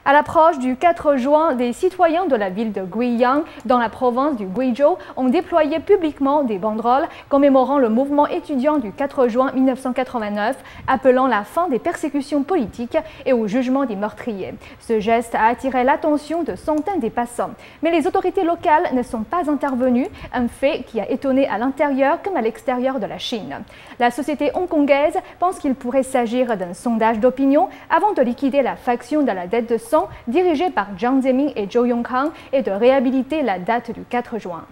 À l'approche du 4 juin, des citoyens de la ville de Guiyang, dans la province du Guizhou, ont déployé publiquement des banderoles commémorant le mouvement étudiant du 4 juin 1989, appelant la fin des persécutions politiques et au jugement des meurtriers. Ce geste a attiré l'attention de centaines de passants. Mais les autorités locales ne sont pas intervenues, un fait qui a étonné à l'intérieur comme à l'extérieur de la Chine. La société hongkongaise pense qu'il pourrait s'agir d'un sondage d'opinion avant de liquider la faction de la dette de sang dirigée par Jiang Zemin et Zhou Yongkang et de réhabiliter la date du 4 juin.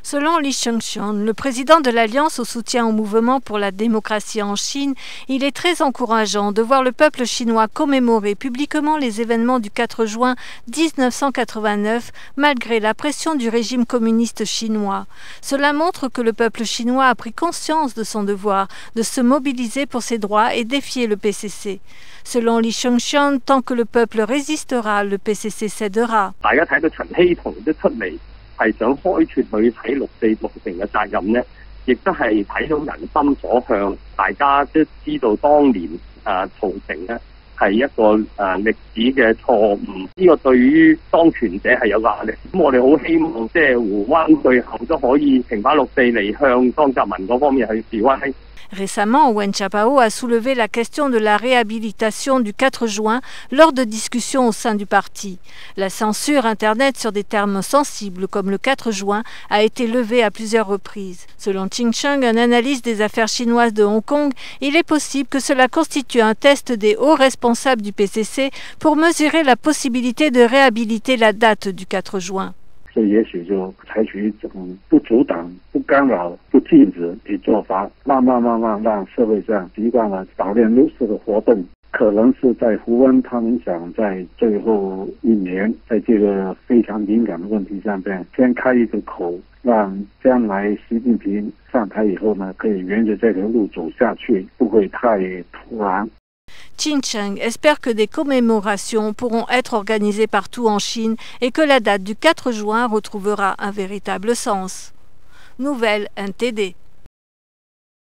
Selon Li Chengxian, le président de l'Alliance au soutien au mouvement pour la démocratie en Chine, il est très encourageant de voir le peuple chinois commémorer publiquement les événements du 4 juin 1989 malgré la pression du régime communiste chinois. Cela montre que le peuple chinois a pris conscience de son devoir de se mobiliser pour ses droits et défier le PCC. Selon Li Chengxian, tant que le peuple résistera, le PCC cédera. 係想開脱佢喺六四屠城嘅責任呢，亦都係睇到人心所向。大家都知道當年屠城呢係一個歷史嘅錯誤，呢個對於當權者係有壓力。咁我哋好希望即係湖灣最後都可以平反六四嚟向江澤民嗰方面去示威。 Récemment, Wen Jiabao a soulevé la question de la réhabilitation du 4 juin lors de discussions au sein du parti. La censure Internet sur des termes sensibles comme le 4 juin a été levée à plusieurs reprises. Selon Qing Cheng, un analyste des affaires chinoises de Hong Kong, il est possible que cela constitue un test des hauts responsables du PCC pour mesurer la possibilité de réhabiliter la date du 4 juin. 所以也许就采取这种不阻挡、不干扰、不禁止的做法，慢慢让社会上习惯了悼念六四的活动。可能是在胡温他们想在最后一年，在这个非常敏感的问题上边，先开一个口，让将来习近平上台以后呢，可以沿着这条路走下去，不会太突然。 Qing Cheng espère que des commémorations pourront être organisées partout en Chine et que la date du 4 juin retrouvera un véritable sens. Nouvelle NTD.